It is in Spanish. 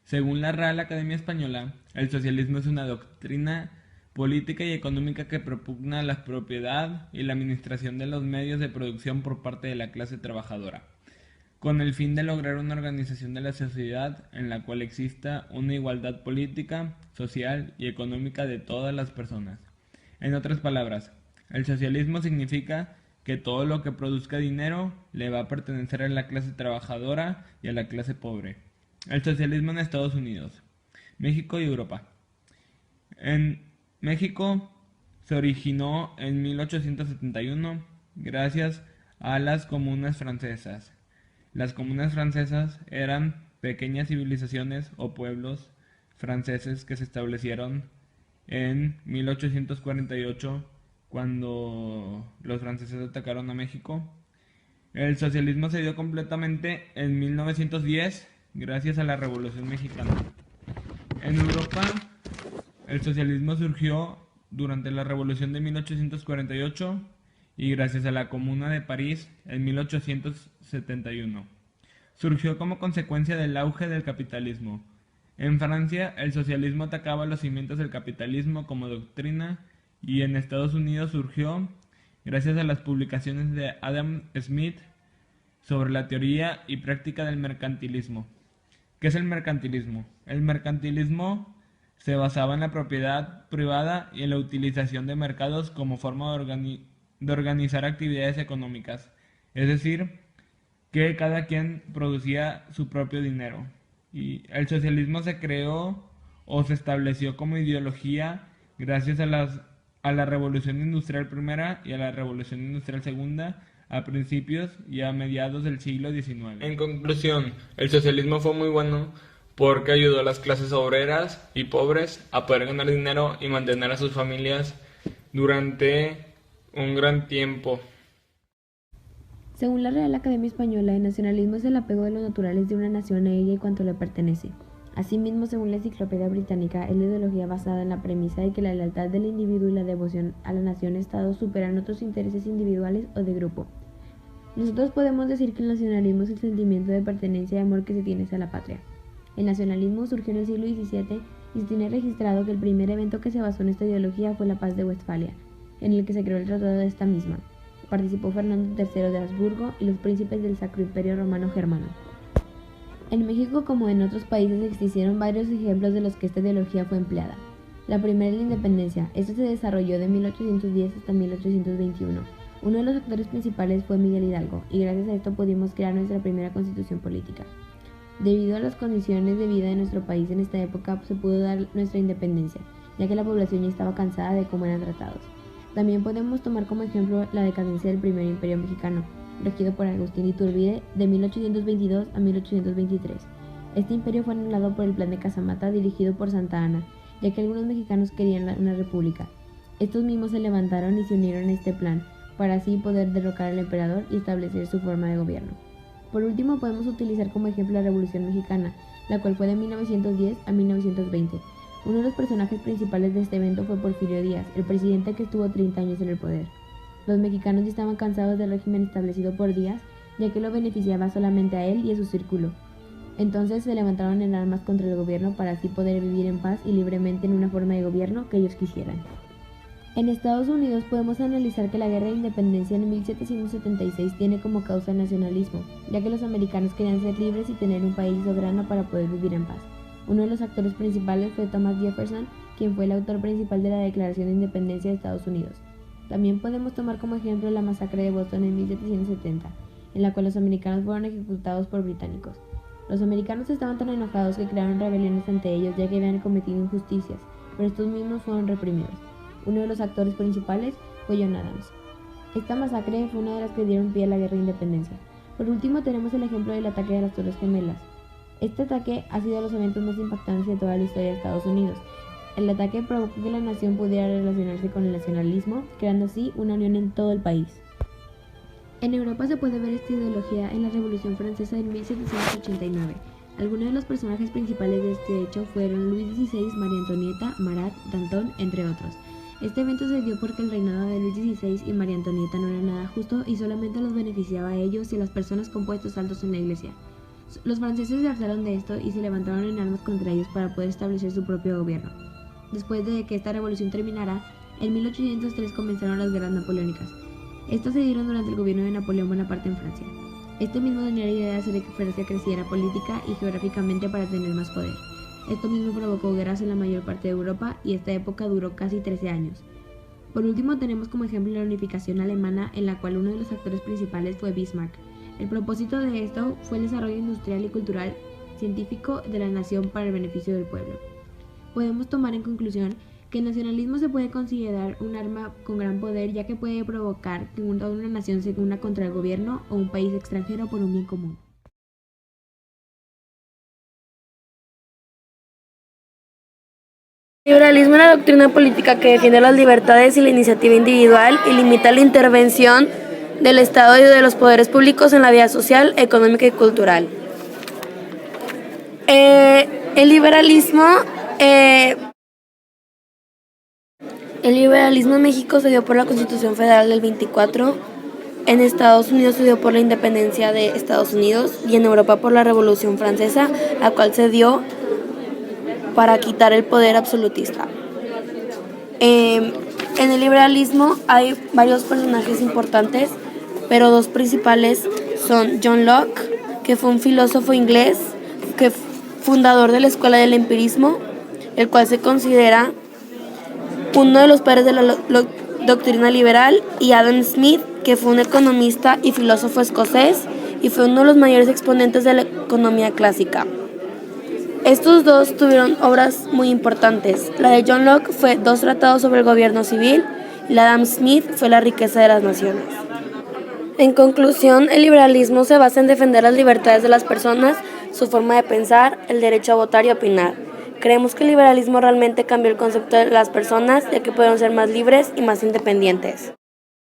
Según la Real Academia Española, el socialismo es una doctrina política y económica que propugna la propiedad y la administración de los medios de producción por parte de la clase trabajadora, con el fin de lograr una organización de la sociedad en la cual exista una igualdad política, social y económica de todas las personas. En otras palabras, el socialismo significa que todo lo que produzca dinero le va a pertenecer a la clase trabajadora y a la clase pobre. El socialismo en Estados Unidos, México y Europa. En México se originó en 1871 gracias a las comunas francesas. Las comunas francesas eran pequeñas civilizaciones o pueblos franceses que se establecieron en 1848 cuando los franceses atacaron a México. El socialismo se dio completamente en 1910 gracias a la Revolución Mexicana. En Europa, el socialismo surgió durante la Revolución de 1848 y gracias a la Comuna de París en 1871. Surgió como consecuencia del auge del capitalismo. En Francia, el socialismo atacaba los cimientos del capitalismo como doctrina y en Estados Unidos surgió gracias a las publicaciones de Adam Smith sobre la teoría y práctica del mercantilismo. ¿Qué es el mercantilismo? El mercantilismo se basaba en la propiedad privada y en la utilización de mercados como forma de organizar actividades económicas, es decir, que cada quien producía su propio dinero. Y el socialismo se creó o se estableció como ideología gracias a la Revolución Industrial Primera y a la Revolución Industrial Segunda a principios y a mediados del siglo XIX. En conclusión, el socialismo fue muy bueno porque ayudó a las clases obreras y pobres a poder ganar dinero y mantener a sus familias durante un gran tiempo. Según la Real Academia Española, el nacionalismo es el apego de los naturales de una nación a ella y cuanto le pertenece. Asimismo, según la Enciclopedia Británica, es la ideología basada en la premisa de que la lealtad del individuo y la devoción a la nación-estado superan otros intereses individuales o de grupo. Nosotros podemos decir que el nacionalismo es el sentimiento de pertenencia y amor que se tiene hacia la patria. El nacionalismo surgió en el siglo XVII y se tiene registrado que el primer evento que se basó en esta ideología fue la Paz de Westfalia, en el que se creó el tratado de esta misma. Participó Fernando III de Habsburgo y los príncipes del Sacro Imperio Romano Germano. En México, como en otros países, existieron varios ejemplos de los que esta ideología fue empleada. La primera es la independencia. Esto se desarrolló de 1810 hasta 1821. Uno de los actores principales fue Miguel Hidalgo, y gracias a esto pudimos crear nuestra primera constitución política. Debido a las condiciones de vida de nuestro país en esta época, se pudo dar nuestra independencia, ya que la población ya estaba cansada de cómo eran tratados. También podemos tomar como ejemplo la decadencia del primer imperio mexicano, regido por Agustín de Iturbide de 1822 a 1823. Este imperio fue anulado por el Plan de Casamata dirigido por Santa Anna, ya que algunos mexicanos querían una república. Estos mismos se levantaron y se unieron a este plan, para así poder derrocar al emperador y establecer su forma de gobierno. Por último, podemos utilizar como ejemplo la Revolución Mexicana, la cual fue de 1910 a 1920. Uno de los personajes principales de este evento fue Porfirio Díaz, el presidente que estuvo 30 años en el poder. Los mexicanos ya estaban cansados del régimen establecido por Díaz, ya que lo beneficiaba solamente a él y a su círculo. Entonces se levantaron en armas contra el gobierno para así poder vivir en paz y libremente en una forma de gobierno que ellos quisieran. En Estados Unidos podemos analizar que la guerra de independencia en 1776 tiene como causa el nacionalismo, ya que los americanos querían ser libres y tener un país soberano para poder vivir en paz. Uno de los actores principales fue Thomas Jefferson, quien fue el autor principal de la Declaración de Independencia de Estados Unidos. También podemos tomar como ejemplo la masacre de Boston en 1770, en la cual los americanos fueron ejecutados por británicos. Los americanos estaban tan enojados que crearon rebeliones ante ellos ya que habían cometido injusticias, pero estos mismos fueron reprimidos. Uno de los actores principales fue John Adams. Esta masacre fue una de las que dieron pie a la guerra de independencia. Por último tenemos el ejemplo del ataque de las Torres Gemelas. Este ataque ha sido de los eventos más impactantes de toda la historia de Estados Unidos. El ataque provocó que la nación pudiera relacionarse con el nacionalismo, creando así una unión en todo el país. En Europa se puede ver esta ideología en la Revolución Francesa de 1789. Algunos de los personajes principales de este hecho fueron Luis XVI, María Antonieta, Marat, Danton, entre otros. Este evento se dio porque el reinado de Luis XVI y María Antonieta no era nada justo y solamente los beneficiaba a ellos y a las personas con puestos altos en la iglesia. Los franceses se hartaron de esto y se levantaron en armas contra ellos para poder establecer su propio gobierno. Después de que esta revolución terminara, en 1803 comenzaron las guerras napoleónicas. Estas se dieron durante el gobierno de Napoleón Bonaparte en Francia. Este mismo tenía la idea de hacer que Francia creciera política y geográficamente para tener más poder. Esto mismo provocó guerras en la mayor parte de Europa y esta época duró casi 13 años. Por último tenemos como ejemplo la unificación alemana, en la cual uno de los actores principales fue Bismarck. El propósito de esto fue el desarrollo industrial y cultural científico de la nación para el beneficio del pueblo. Podemos tomar en conclusión que el nacionalismo se puede considerar un arma con gran poder, ya que puede provocar que una nación se una contra el gobierno o un país extranjero por un bien común. El liberalismo es una doctrina política que defiende las libertades y la iniciativa individual y limita la intervención del Estado y de los poderes públicos en la vida social, económica y cultural. El liberalismo en México se dio por la Constitución Federal del 24, en Estados Unidos se dio por la independencia de Estados Unidos y en Europa por la Revolución Francesa, la cual se dio para quitar el poder absolutista. En el liberalismo hay varios personajes importantes, pero dos principales son John Locke, que fue un filósofo inglés, que fundador de la Escuela del Empirismo, el cual se considera uno de los padres de la doctrina liberal, y Adam Smith, que fue un economista y filósofo escocés y fue uno de los mayores exponentes de la economía clásica. Estos dos tuvieron obras muy importantes. La de John Locke fue Dos tratados sobre el gobierno civil y la de Adam Smith fue La riqueza de las naciones. En conclusión, el liberalismo se basa en defender las libertades de las personas, su forma de pensar, el derecho a votar y opinar. Creemos que el liberalismo realmente cambió el concepto de las personas, ya que pudieron ser más libres y más independientes.